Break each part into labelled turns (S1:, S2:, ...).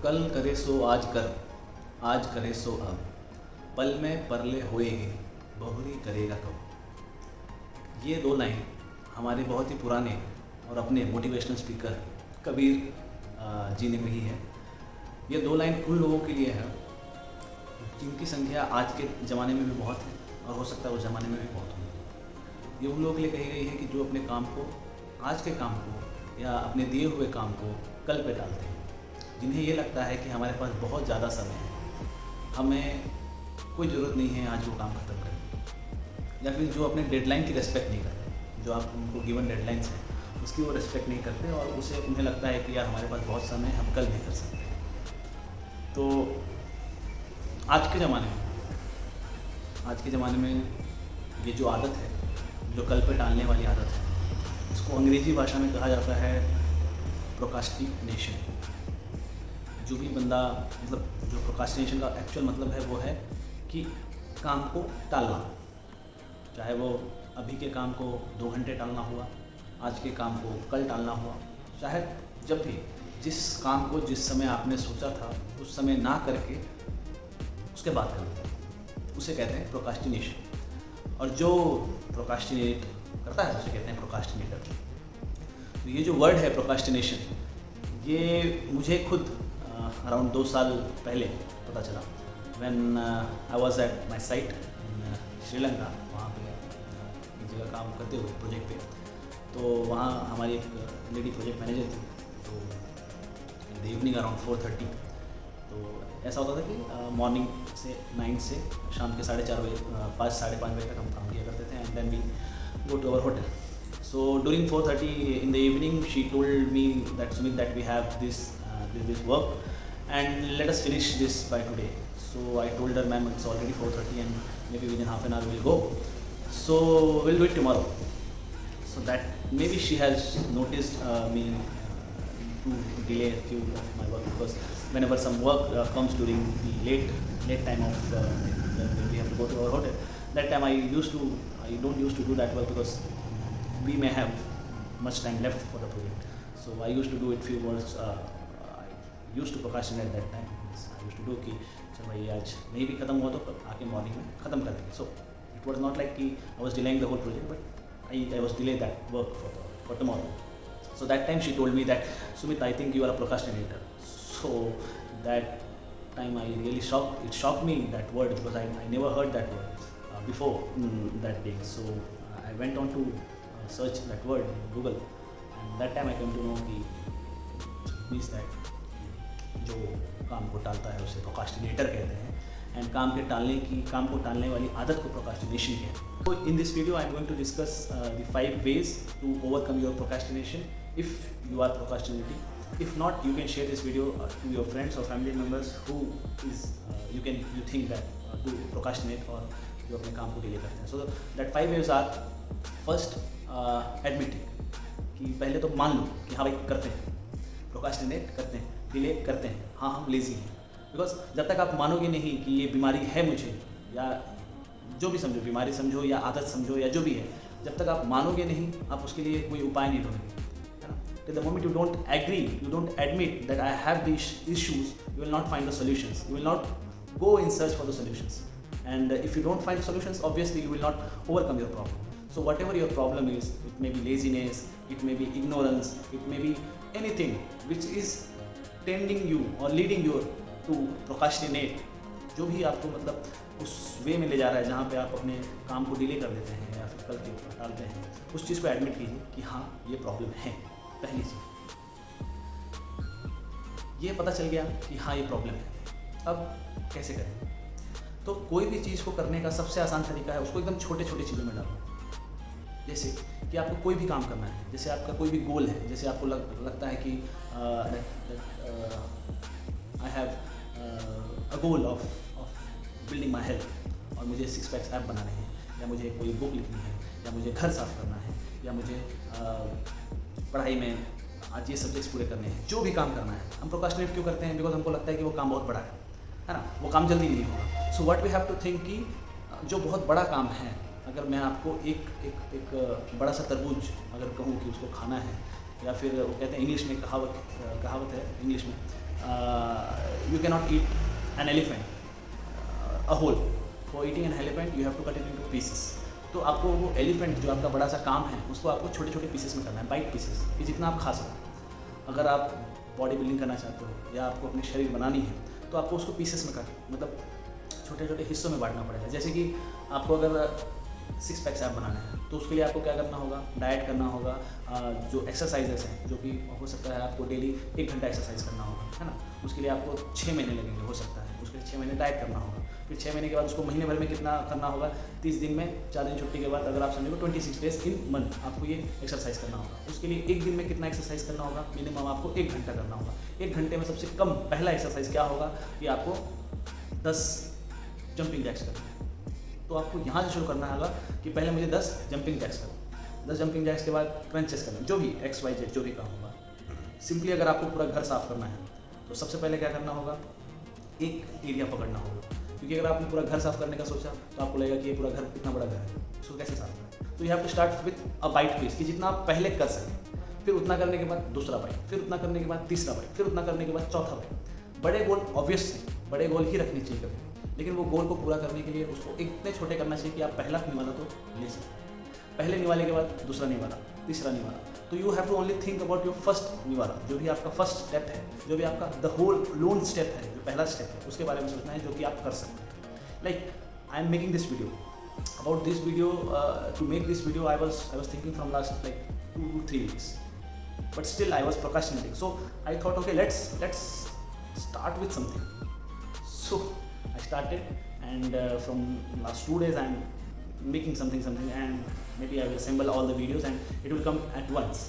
S1: कल करे सो आज कर, आज करे सो अब, पल में परले होएगे, बहुरी करेगा कब। ये दो लाइन हमारे बहुत ही पुराने और अपने मोटिवेशनल स्पीकर कबीर जी ने कही है। ये दो लाइन उन लोगों के लिए है जिनकी संख्या आज के ज़माने में भी बहुत है और हो सकता है उस ज़माने में भी बहुत हो। ये उन लोगों के लिए कही गई है कि जो अपने काम को, आज के काम को या अपने दिए हुए काम को कल पे डालते हैं, जिन्हें ये लगता है कि हमारे पास बहुत ज़्यादा समय है, हमें कोई ज़रूरत नहीं है आज वो काम ख़त्म करने, या फिर जो अपने डेडलाइन की रिस्पेक्ट नहीं करते, जो आप उनको गिवन डेडलाइंस हैं उसकी वो रिस्पेक्ट नहीं करते और उसे उन्हें लगता है कि यार हमारे पास बहुत समय है, हम कल भी कर सकते हैं। तो आज के ज़माने में ये जो आदत है, जो कल पे टालने वाली आदत है, इसको अंग्रेज़ी भाषा में कहा जाता है प्रोक्रास्टिनेशन। जो भी बंदा मतलब जो प्रोक्रास्टिनेशन का एक्चुअल मतलब है वो है कि काम को टालना, चाहे वो अभी के काम को 2 घंटे टालना हुआ, आज के काम को कल टालना हुआ, चाहे जब भी जिस काम को जिस समय आपने सोचा था उस समय ना करके उसके बाद करना, उसे कहते हैं प्रोक्रास्टिनेशन। और जो प्रोक्रास्टिनेट करता है उसे कहते हैं प्रोक्रास्टिनेटर। तो ये जो वर्ड है प्रोक्रास्टिनेशन, ये मुझे खुद अराउंड 2 साल पहले पता चला when I was at my site इन श्रीलंका। वहाँ पे एक जगह काम करते हुए प्रोजेक्ट पे, तो वहाँ हमारी एक लेडी प्रोजेक्ट मैनेजर थी। तो इन द इवनिंग अराउंड 4:30 तो ऐसा होता था कि मॉर्निंग से 9 से शाम के 4:30 बजे 5 साढ़े 5 बजे तक हम काम किया करते थे and then we go to our hotel. So during 4:30 in the evening, she told me that Sumit, that we have this work and let us finish this by today. So I told her, ma'am, it's already 4:30 and maybe within half an hour we'll go. So we'll do it tomorrow. So that maybe she has noticed me to delay a few of my work, because whenever some work comes during the late time of when we have to go to our hotel, that time I don't used to do that work because we may have much time left for the project. So I used to do it few hours. I used to procrastinate that time. I used to do कि चल भाई आज नहीं भी ख़त्म हुआ तो आके मॉर्निंग में ख़त्म कर देंगे. So it was not like कि I was delaying the whole project, but I was delaying that work for tomorrow. So that time she told me that, Sumit, I think you are a procrastinator. So that time I really shocked. It shocked me, that word, because I never heard that word before that day. So I went on to search that word in Google, and that time I came to know कि means that जो काम को टालता है उसे procrastinator कहते हैं, and काम को टालने वाली आदत को प्रोक्रास्टिनेशन कहते हैं। So in this video I am going to discuss the 5 ways to overcome your procrastination if you are procrastinating. If not, you can share this video to your friends or family members who is you think that to procrastinate और जो अपने काम को delay करते हैं. So that 5 ways are: first, admitting, कि पहले तो मान लो कि हाँ भाई करते हैं, प्रोक्रास्टिनेट करते हैं, डिले करते हैं, हाँ हम लेज़ी हैं. बिकॉज जब तक आप मानोगे नहीं कि ये बीमारी है मुझे, या जो भी समझो, बीमारी समझो या आदत समझो या जो भी है, जब तक आप मानोगे नहीं, आप उसके लिए कोई उपाय नहीं ढूंढोगे, है ना. Till the moment you don't agree, you don't admit that I have this issues, you will not find the solutions, you will not go in search for the solutions, and if you don't find the solutions, obviously you will not overcome your problem. So whatever your problem is, it may be laziness, it may be ignorance, it may be anything which is tending you or leading you to procrastinate. जो भी आपको मतलब उस वे में ले जा रहा है जहाँ पे आप अपने काम को डिले कर देते हैं या फिर कल के ऊपर टालते हैं, उस चीज़ को एडमिट कीजिए कि हाँ ये प्रॉब्लम है. पहली चीज़ ये पता चल गया कि हाँ ये प्रॉब्लम है. अब कैसे करें? तो कोई भी चीज़ को करने का सबसे आसान तरीका है उसको एकदम छोटे छोटे चीज़ों में डालो. जैसे कि आपको कोई भी काम करना है, जैसे आपका कोई भी गोल है, जैसे आपको लगता है कि I have a goal of building my health, और मुझे 6 पैक्स ऐप बनाने हैं, या मुझे कोई बुक लिखनी है, या मुझे घर साफ़ करना है, या मुझे पढ़ाई में आज ये सब्जेक्ट्स पूरे करने हैं. जो भी काम करना है, हम प्रोक्रास्टिनेट क्यों करते हैं? बिकॉज हमको लगता है कि वो काम बहुत बड़ा है ना, वो काम जल्दी नहीं होगा. So what we have to think कि जो बहुत बड़ा काम है, अगर मैं आपको एक बड़ा सा तरबूज अगर कहूँ कि उसको खाना है, या फिर वो कहते हैं इंग्लिश में कहावत है इंग्लिश में you cannot eat an elephant a whole. For eating an elephant you have to cut it into pieces. तो आपको वो एलिफेंट जो आपका बड़ा सा काम है उसको आपको छोटे छोटे पीसेस में करना है, बाइट पीसेस, कि जितना आप खा सको। अगर आप बॉडी बिल्डिंग करना चाहते हो या आपको अपनी शरीर बनानी है तो आपको उसको पीसेस में मतलब छोटे छोटे हिस्सों में बांटना पड़ेगा। जैसे कि आपको अगर 6 पैक्स आप बनाना है तो उसके लिए आपको क्या करना होगा, डाइट करना होगा, जो एक्सरसाइजेस हैं जो कि हो सकता है आपको डेली 1 घंटा एक्सरसाइज करना होगा, है ना। उसके लिए आपको 6 महीने लगेंगे, हो सकता है उसके लिए 6 महीने डाइट करना होगा। फिर 6 महीने के बाद उसको महीने भर में कितना करना होगा, 30 दिन में 4 दिन छुट्टी के बाद अगर आप समझो 26 डेज इन मंथ आपको ये एक्सरसाइज करना होगा। उसके लिए 1 दिन में कितना एक्सरसाइज करना होगा, मिनिमम आपको 1 घंटा करना होगा। 1 घंटे में सबसे कम पहला एक्सरसाइज क्या होगा कि आपको 10 जंपिंग जैक्स करना है। तो आपको यहाँ से शुरू करना होगा कि पहले मुझे 10 जंपिंग जैक्स करना, 10 जंपिंग जैक्स के बाद क्रंचेस करना, जो भी XYZ जो भी काम होगा। सिंपली अगर आपको पूरा घर साफ़ करना है तो सबसे पहले क्या करना होगा, एक एरिया पकड़ना होगा। क्योंकि अगर आपने पूरा घर साफ़ करने का सोचा तो आपको लगेगा कि ये पूरा घर कितना बड़ा घर है, इसको कैसे साफ़ करें। तो you have to start with a bite piece, कि जितना आप पहले कर सकें, फिर उतना करने के बाद दूसरा बाइट, फिर उतना करने के बाद तीसरा बाइट, फिर उतना करने के बाद चौथा बाइट। बड़े गोल ऑब्वियसली बड़े गोल ही रखने चाहिए कभी, लेकिन वो गोल को पूरा करने के लिए उसको इतने छोटे करना चाहिए कि आप पहला निवाला तो ले सकें। पहले निवाले के बाद दूसरा निवाला, तीसरा निवाला। तो you have to only think about your first निवाला, जो भी आपका फर्स्ट स्टेप है, जो भी आपका द होल लोन स्टेप है, जो पहला स्टेप है, उसके बारे में सोचना है जो कि आप कर सकते हैं। Like I am making this video, about this video, to make this video I was thinking from last like 2 to 3 weeks, but still I was procrastinating. So I thought, okay, let's start with something. So I started, and from last 2 days I'm making something, and maybe I will assemble all the videos and it will come at once.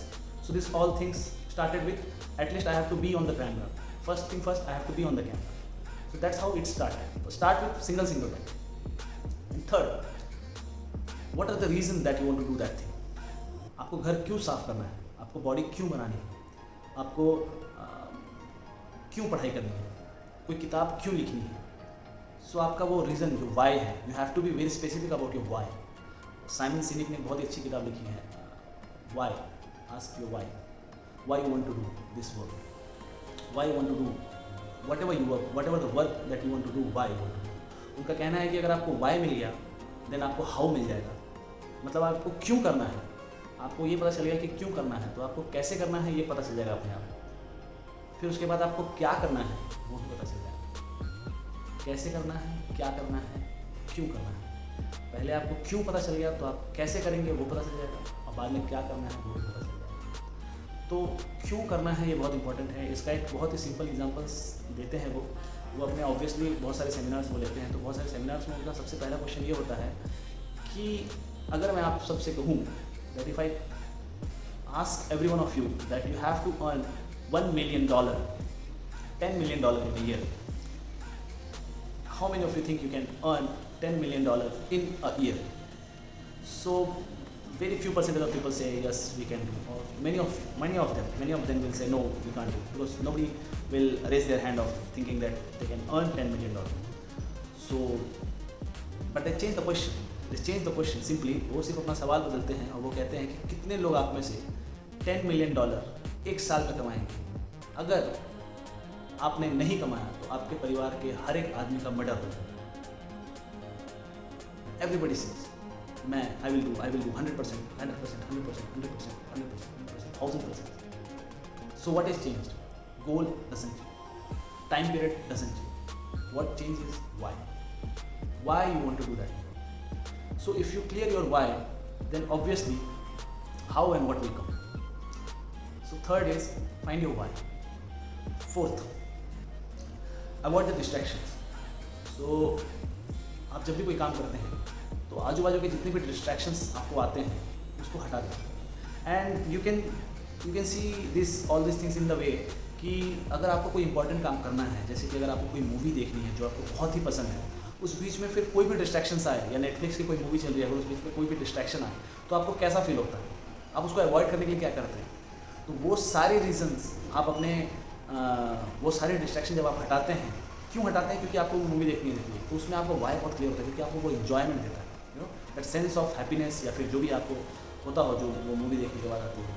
S1: So this all things started with, at least I have to be on the camera. First thing first, I have to be on the camera. So that's how it started. So start with single point. And third, what are the reasons that you want to do that thing? आपको घर क्यों साफ करना है, आपको body क्यों बनानी है, आपको क्यों पढ़ाई करनी है, कोई किताब क्यों लिखनी है। सो आपका वो रीज़न जो वाई है, you have to be very specific about your why. Simon Sinek ने बहुत ही अच्छी किताब लिखी है, why, ask your why you want to do this work, why you want to do whatever you work, whatever the work that you want to do, why you want to do। उनका कहना है कि अगर आपको Y मिल गया then आपको how मिल जाएगा। मतलब आपको क्यों करना है, आपको ये पता चल गया कि क्यों करना है, तो आपको कैसे करना है ये पता चल जाएगा अपने आप। फिर उसके बाद आपको क्या करना है वो भी पता चल जाएगा। कैसे करना है, क्या करना है, क्यों करना है। पहले आपको क्यों पता चल गया तो आप कैसे करेंगे वो पता चल जाएगा, और बाद में क्या करना है वो भी पता चल जाएगा। तो क्यों करना है ये बहुत इंपॉर्टेंट है। इसका एक बहुत ही सिंपल एग्जांपल्स देते हैं वो अपने ऑब्वियसली बहुत सारे सेमिनार्स वो लेते हैं। तो बहुत सारे सेमिनार्स में उनका सबसे पहला क्वेश्चन ये होता है कि अगर मैं आप सबसे कहूँ that if I ask every one of you that you have to earn $1 million, $10 million in a year, how many of you think you can earn $10 million in a year? So very few percentage of people say yes we can do, or many of them will say no we can't do, because nobody will raise their hand of thinking that they can earn $10 million. So but they change the question simply, वो सिर्फ अपना सवाल बदलते हैं और वो कहते हैं कि कितने लोग आप में से $10 million एक साल में कमाएंगे। अगर आपने नहीं कमाया तो आपके परिवार के हर एक आदमी का मर्डर हो जाएगा। एवरीबडी सेज मैं I will do 100%, 1000%, 1000%. So what is changed? Goal doesn't change, time period doesn't change. What changes? Why you want to do that. So if you clear your why, then obviously how and what will come. So third is find your why. Fourth, avoid the distractions. So आप जब भी कोई काम करते हैं तो आजू बाजू के जितने भी डिस्ट्रैक्शंस आपको आते हैं उसको हटा दें। And you can see all this things in the way कि अगर आपको कोई इंपॉर्टेंट काम करना है, जैसे कि अगर आपको कोई मूवी देखनी है जो आपको बहुत ही पसंद है, उस बीच में फिर कोई भी डिस्ट्रैक्शंस आए या नेटफ्लिक्स की कोई मूवी चल रही है अगर उस बीच में कोई भी डिस्ट्रैक्शन आए तो आपको कैसा फील होता है, आप उसको अवॉइड करने के लिए क्या करते हैं। तो वो सारे रीजंस आप अपने वो सारे डिस्ट्रैक्शन जब आप हटाते हैं, क्यों हटाते हैं, क्योंकि आपको वो मूवी देखनी है, तो उसमें आपको वाई बहुत क्लियर होता है, क्योंकि आपको वो इन्जॉयमेंट देता है, दैट सेंस ऑफ हैप्पीनेस, या फिर जो भी आपको होता हो जो वो मूवी देखने के बाद आती है।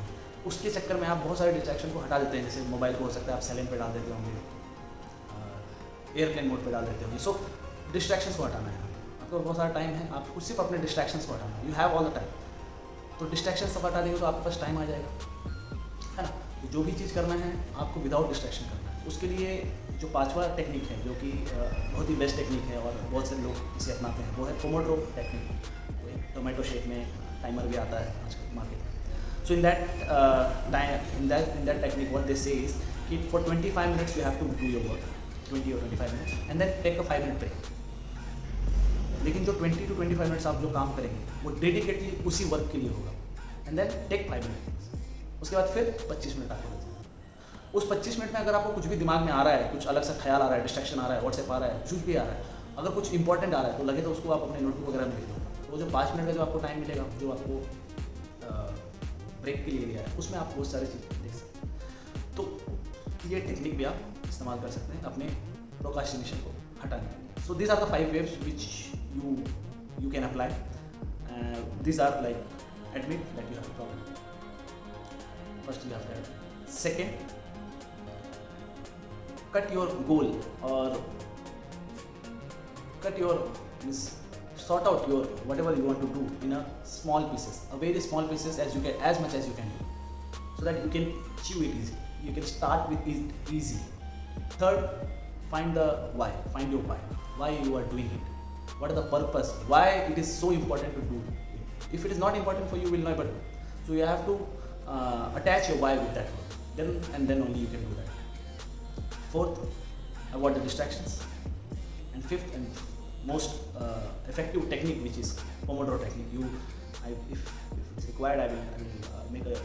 S1: उसके चक्कर में आप बहुत सारे डिस्ट्रैक्शन को हटा देते हैं। जैसे मोबाइल को हो सकता है आप साइलेंट पे डाल देते होंगे, एयरप्लेन मोड पे डाल देते होंगे। सो डिस्ट्रैक्शंस को हटाना है, आपको बहुत सारा टाइम है, आपको सिर्फ अपने डिस्ट्रैक्शंस को हटाना है। You have all the time, तो डिस्ट्रैक्शन सब हटा देंगे तो आपके पास टाइम आ जाएगा, है ना। तो जो भी चीज़ करना है आपको विदाउट डिस्ट्रैक्शन करना है। उसके लिए जो पांचवा टेक्निक है, जो कि बहुत ही बेस्ट टेक्निक है और बहुत से लोग इसे अपनाते हैं, वो है पोमोड्रो टेक्निक। तो एक टोमेटो शेक में टाइमर भी आता है आजकल मार्केट में। So in that technique what they say is कि for 25 minutes you have to do your work, 20 और 25 minutes, and then take a 5 minute break. लेकिन जो 20 to 25 मिनट्स आप जो काम करेंगे वो डेडिकेटली उसी वर्क के लिए होगा, एंड देन टेक 5 मिनट। उसके बाद फिर 25 मिनट आपको बचेगा। उस 25 मिनट में अगर आपको कुछ भी दिमाग में आ रहा है, कुछ अलग सा ख्याल आ रहा है, डिस्ट्रैक्शन आ रहा है, व्हाट्सएप आ रहा है, कुछ भी आ रहा है, अगर कुछ इंपॉर्टेंट आ रहा है तो लगे तो उसको आप अपने नोटबुक वगैरह में लिख दो। तो वो जो 5 मिनट का जो आपको टाइम मिलेगा, जो आपको ब्रेक के लिए लिया है, उसमें आप बहुत सारी चीज़ें देख सकते हैं। तो ये टेक्निक भी आप इस्तेमाल कर सकते हैं अपने प्रोक्रास्टिनेशन को हटाने के लिए। So these are the 5 ways which you can apply. These are like admit that you have a problem. First you have that. Second, cut your goal or sort out your whatever you want to do in a small pieces, a very small pieces as much as you can do, so that you can achieve it easy. You can start with it easy. Third, find your why you are doing it. What are the purpose? Why it is so important to do it? If it is not important for you, you will never do. So you have to attach your why with that one. Then only you can do that. Fourth, avoid the distractions. And fifth and most effective technique, which is Pomodoro technique. If it's required, I will make a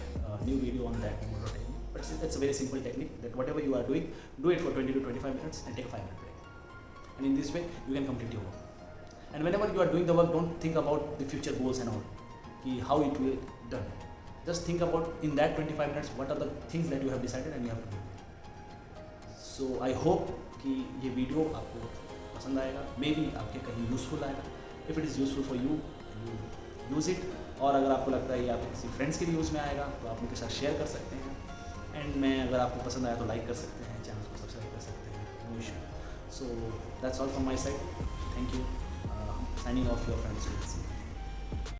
S1: new video on that Pomodoro technique. But it's a very simple technique that whatever you are doing, do it for 20 to 25 minutes and take a 5-minute break. And in this way, you can complete your work. And whenever you are doing the work, don't think about the future goals and all, how it will be done. Just think about in that 25 minutes what are the things that you have decided and you have to do. So I hope कि ये video आपको पसंद आएगा, may be आपके कहीं useful आएगा। If it is useful for you, use it. और अगर आपको लगता है ये आपके किसी फ्रेंड्स के लिए यूज़ में आएगा तो आप उनके साथ शेयर कर सकते हैं। एंड मैं अगर आपको पसंद आया तो लाइक कर सकते हैं, चैनल को सब्सक्राइब कर सकते हैं, no issue. So that's all from my side, thank you. Signing off, your friends.